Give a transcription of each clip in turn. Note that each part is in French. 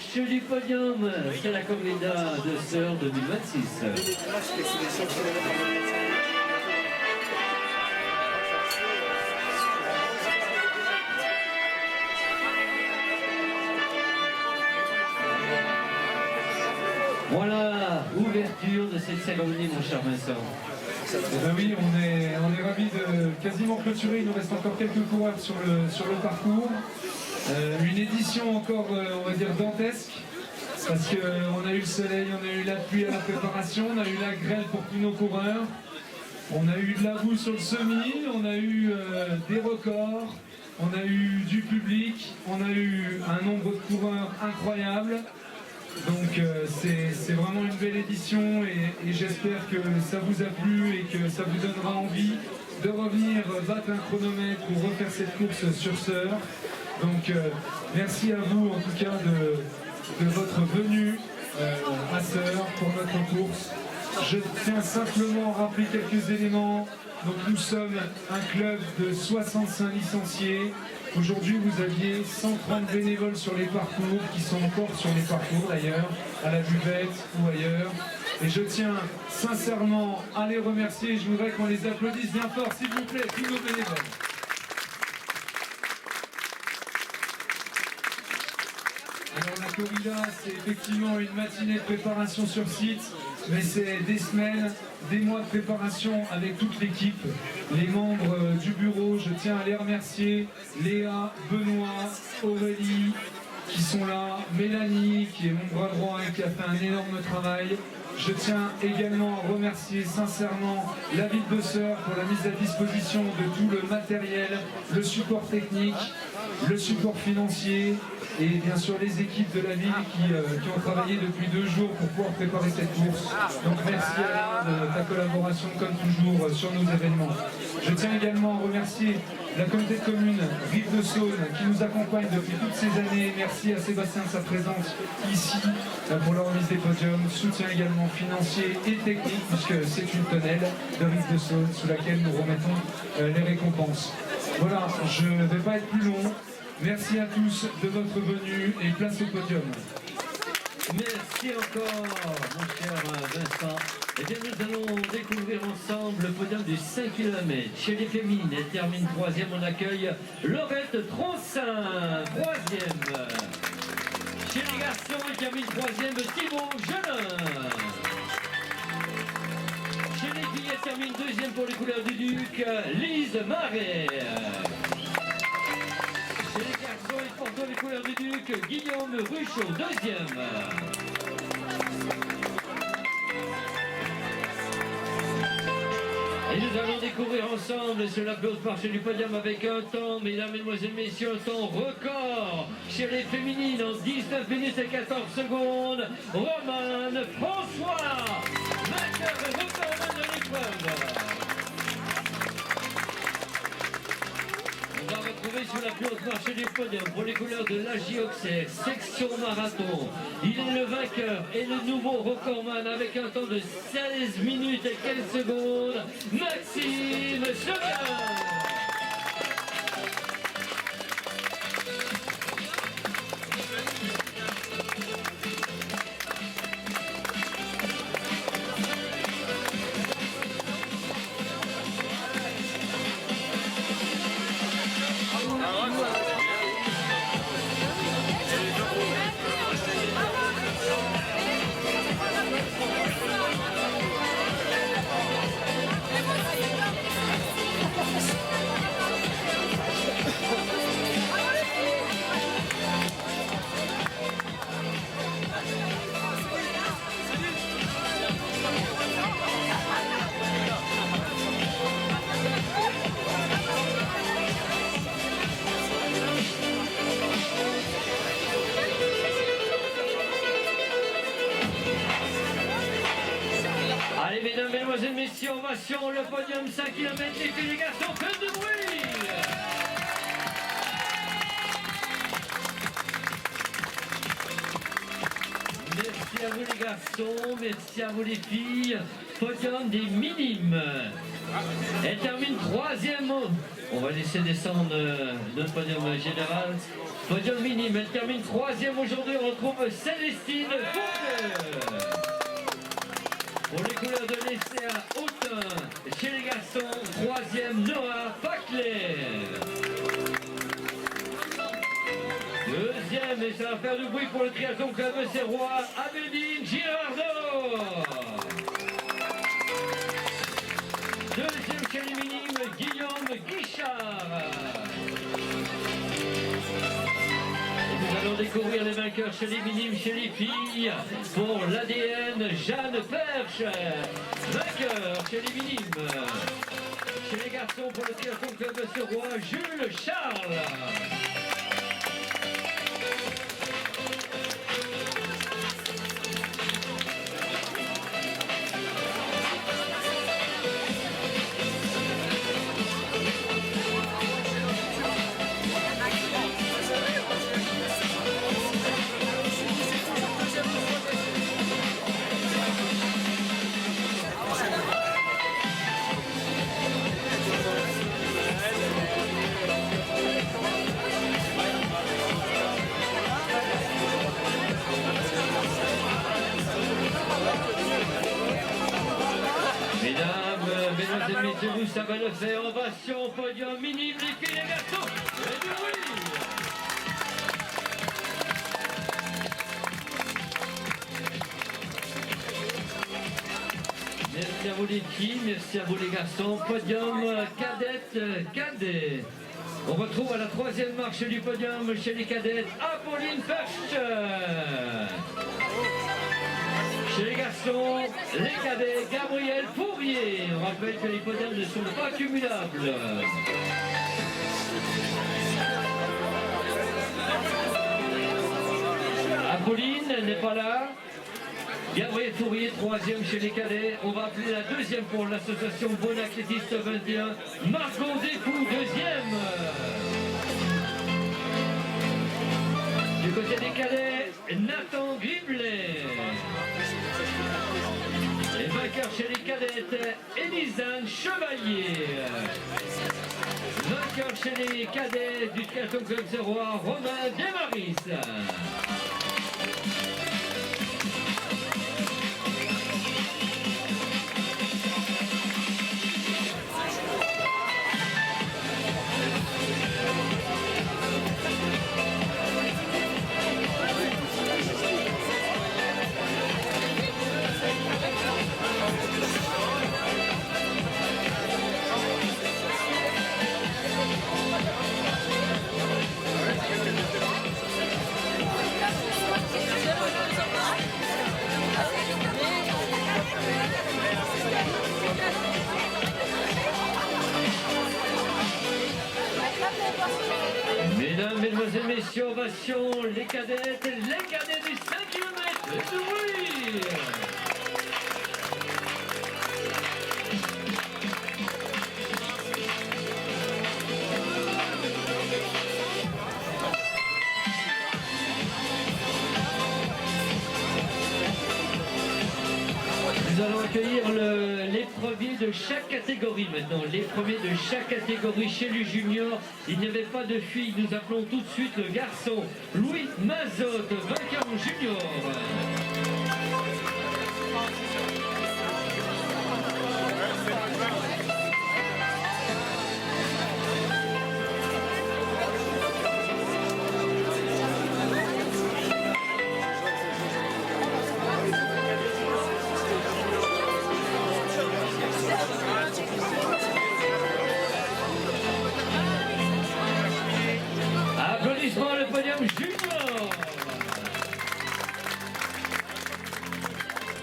marche du podium, c'est la corrida de Sœurs 2026. Voilà, ouverture de cette cérémonie, mon cher Vincent. Ben oui, on est ravis de quasiment clôturer. Il nous reste encore quelques coureurs sur le parcours. Une édition encore, on va dire, dantesque. Parce qu'on a eu le soleil, on a eu la pluie à la préparation, on a eu la grêle pour tous nos coureurs. On a eu de la boue sur le semi, on a eu des records, on a eu du public, on a eu un nombre de coureurs incroyable. Donc c'est vraiment une belle édition et j'espère que ça vous a plu et que ça vous donnera envie de revenir battre un chronomètre ou refaire cette course sur Sœurs. Donc merci à vous en tout cas de votre venue à Sœurs pour notre course. Je tiens simplement à rappeler quelques éléments. Donc nous sommes un club de 65 licenciés. Aujourd'hui, vous aviez 130 bénévoles sur les parcours, qui sont encore sur les parcours d'ailleurs, à la buvette ou ailleurs. Et je tiens sincèrement à les remercier. Je voudrais qu'on les applaudisse bien fort, s'il vous plaît, tous nos bénévoles. Alors la corrida, c'est effectivement une matinée de préparation sur site, mais c'est des semaines, des mois de préparation avec toute l'équipe. Les membres du bureau, je tiens à les remercier. Léa, Benoît, Aurélie, qui sont là, Mélanie, qui est mon bras droit et qui a fait un énorme travail. Je tiens également à remercier sincèrement la ville de Sœurs pour la mise à disposition de tout le matériel, le support technique, le support financier et bien sûr les équipes de la ville qui ont travaillé depuis 2 jours pour pouvoir préparer cette course. Donc merci Alain de ta collaboration comme toujours sur nos événements. Je tiens également à remercier la communauté de communes Rive-de-Saône qui nous accompagne depuis toutes ces années. Merci à Sébastien de sa présence ici pour la remise des podiums. Soutien également financier et technique puisque c'est une tonnelle de Rive-de-Saône sous laquelle nous remettons les récompenses. Voilà, je ne vais pas être plus long. Merci à tous de votre venue et place au podium. Merci encore, mon cher Vincent. Eh bien, nous allons découvrir ensemble le podium du 5 km. Chez les féminines, elle termine 3e. On accueille Laurette Troncin, 3e. Chez les garçons, elle termine 3e, Thibaut Gelin. Chez les filles, elle termine 2e pour les couleurs du Duc, Lise Marais. Chez les garçons, ils portent les couleurs du Duc, Guillaume Ruchot, 2e. Et nous allons découvrir ensemble sur la close marché du podium avec un temps, mesdames, mesdemoiselles, messieurs, un temps record chez les féminines en 19 minutes et 14 secondes. Romane François, vainqueur et recordman de l'épreuve. On va retrouver sur la close marché du podium pour les couleurs de l'AJ Auxerre, section marathon. Il est le vainqueur et le nouveau recordman avec un temps de 16 minutes et 15 secondes, Maxime Chemin. Allez, mesdames, mesdemoiselles, messieurs, ovation, le podium 5 km, les filles, les garçons, faites de bruit! Merci à vous les garçons, merci à vous les filles. Podium des minimes. Elle termine 3e. On va laisser descendre notre podium général. Podium minime, elle termine 3e aujourd'hui. On retrouve Célestine Fouquet. Pour les couleurs de l'ECA Autun, chez les garçons, 3e Noah Paclet. 2e, et ça va faire du bruit pour le triathlon club Serrois, Abedine Girardot. 2e chez les minimes, Guillaume Guichard. Nous allons découvrir les vainqueurs chez les minimes, chez les filles. Pour l'ADN, Jeanne Perche. Vainqueur chez les minimes. Chez les garçons, pour le triathlon club Serrois, Jules Charles. Mesdames et messieurs, ça va le faire. Ovation, podium, minime, les filles, les garçons. Et du bruit. Merci à vous les filles, merci à vous les garçons. Podium, cadette, cadet. On retrouve à la 3e marche du podium chez les cadettes, Apolline Perche. Chez les garçons, les cadets, Gabriel Fourier. On rappelle que les podiums ne sont pas cumulables. Apolline n'est pas là. Gabriel Fourier, 3e chez les cadets. On va appeler la 2e pour l'association Bon Athlétiste 21. Margot Desfous, 2e. Du côté des cadets, Nathan Griblet. Et vainqueur chez les cadettes, Élisane Chevalier. Vainqueur chez les cadets du triathlon club Serrois, Romain Desmaris. Mesdames, mesdemoiselles, messieurs, ovation, les cadets du 5 km. Oui. Nous allons accueillir les premiers de chaque catégorie maintenant. Les premiers de chaque catégorie chez les juniors. Il n'y avait pas de filles. Nous appelons tout de suite le garçon Louis Mazotte, vainqueur en junior. Applaudissements le podium junior.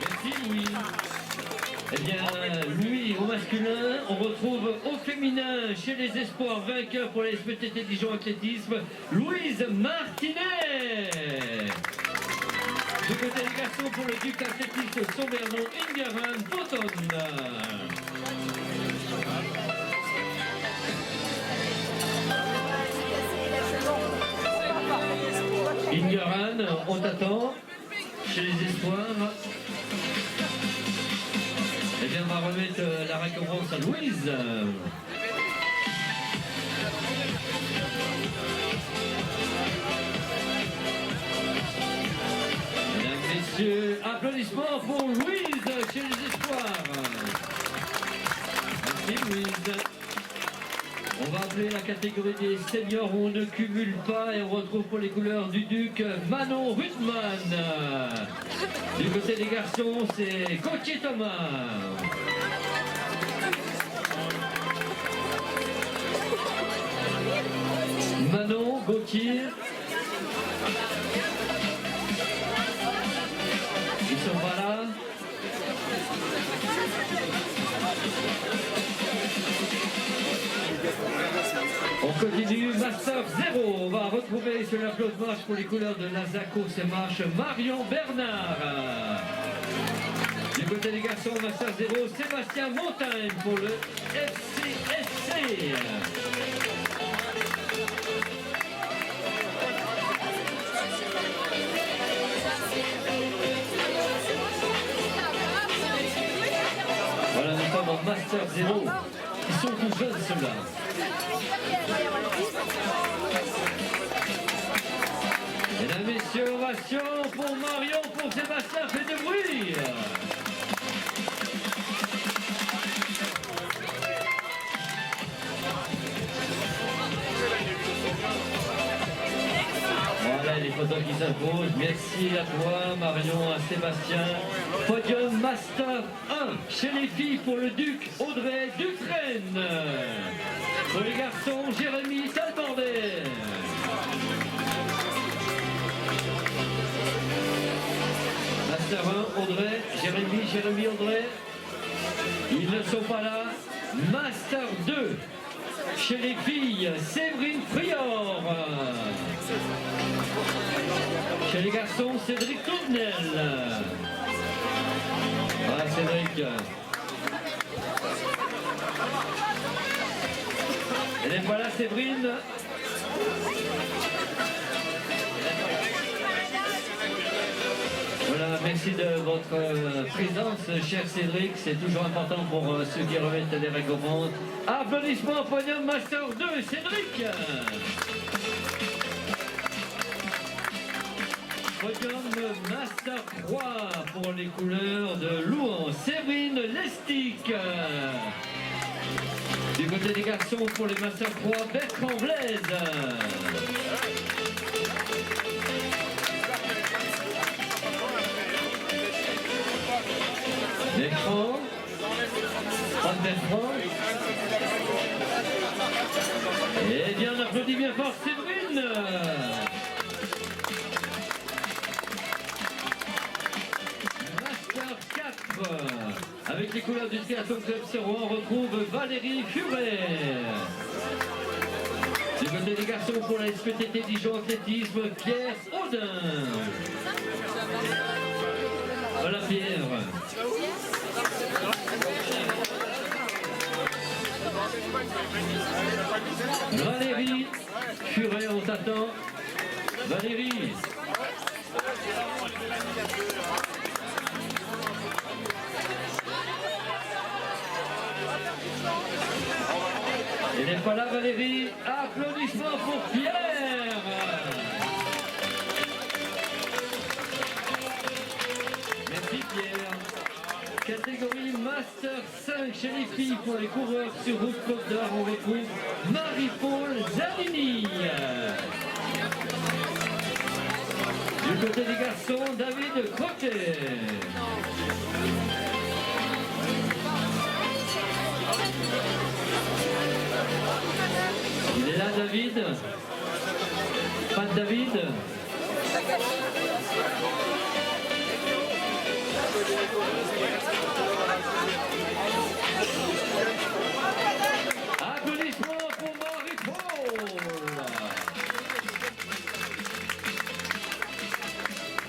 Merci Louis. Eh bien, Louis au masculin, on retrouve au féminin chez les espoirs vainqueurs pour les SPTT Dijon Athlétisme, Louise Martinet. Du côté des garçons pour le Duc Athlétisme Sombernon, Ingaran Poton. Ingaran, on t'attend chez les espoirs. Eh bien, on va remettre la récompense à Louise. messieurs, applaudissements pour Louise chez les Espoirs. Merci Louise. On va appeler la catégorie des seniors où on ne cumule pas et on retrouve pour les couleurs du Duc Manon Ruttmann. Du côté des garçons, c'est Gauthier Thomas. Manon, Gauthier. Ils sont pas là. On continue, Master 0. On va retrouver sur la flotte marche pour les couleurs de la Zaco, c'est marche Marion Bernard. Du côté des garçons, Master 0, Sébastien Montagne pour le FCSC. Voilà, nous sommes en Master 0. Ils sont tout jeunes, ceux-là. Mesdames, messieurs, ovation pour Marion, pour Sébastien, fait du bruit. Voilà les photos qui s'imposent. Merci à toi, Marion, à Sébastien. Podium Master 1 chez les filles pour le Duc Audrey d'Ukraine. Pour les garçons, Jérémy Talbordet. Master 1, Audrey, Jérémy, Audrey. Ils ne sont pas là. Master 2 chez les filles, Séverine Prior. Chez les garçons, Cédric Tournel. Voilà Cédric. Elle n'est pas là, Séverine. Voilà, merci de votre présence, cher Cédric. C'est toujours important pour ceux qui remettent des récompenses. Applaudissements au podium Master 2, Cédric. Podium Master 3 pour les couleurs de Louan, Séverine Lestic. Du côté des garçons pour les Master 3, Bertrand Blaise. Bertrand. Bertrand. Eh bien, on applaudit bien fort Séverine. Master 4. Avec les couleurs du Triathlon Club Serrois, on retrouve Valérie Furet. Du côté des garçons pour la SPTT Dijon Athlétisme, Pierre Audin. Voilà Pierre. Valérie Furet, on t'attend. Valérie. Elle n'est pas là, Valérie. Applaudissements pour Pierre. Merci Pierre. Catégorie Master 5 chez les filles pour les coureurs sur route Côte d'Or. On retrouve Marie-Paul Zanini. Du côté des garçons, David Croquet. Il est là, David. Pas de David. Applaudissements pour Marie-Paul.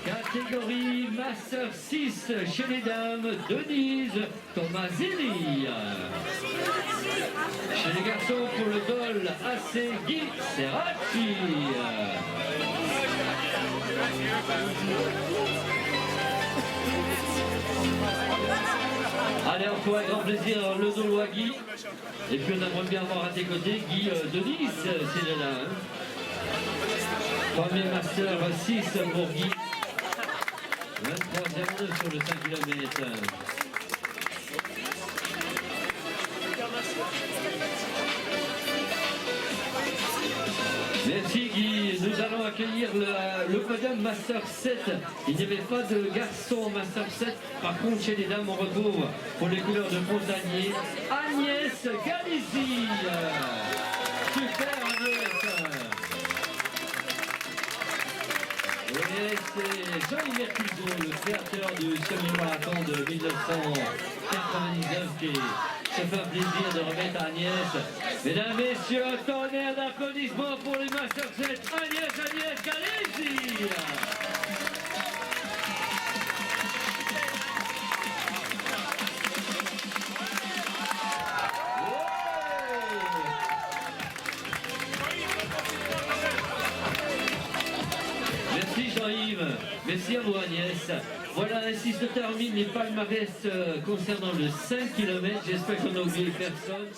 Catégorie Master 6 chez les dames, Denise Tomasini. Chez les garçons pour le Dol AC Guy Serracci. Allez, on trouve avec grand plaisir le Dolois Guy. Et puis on aimerait bien avoir à tes côtés Guy Denise, c'est là. Hein. Premier Master 6 pour Guy. 23,09 sur le 5 km. Merci Guy, nous allons accueillir le podium Master 7. Il n'y avait pas de garçon en Master 7. Par contre, chez les dames, on retrouve pour les couleurs de Fontanier Agnès Galizi. Super Agnès. Et c'est Jean-Yves Mercuzot, le créateur du semi-marathon de 1999 qui se fait plaisir de remettre Agnès. Mesdames, messieurs, un tonnerre d'applaudissements pour les Master 7. Agnès Galizi. Merci Jean-Yves, merci à vous Agnès. Voilà, ainsi se terminent les palmarès concernant le 5 km. J'espère qu'on n'a oublié personne.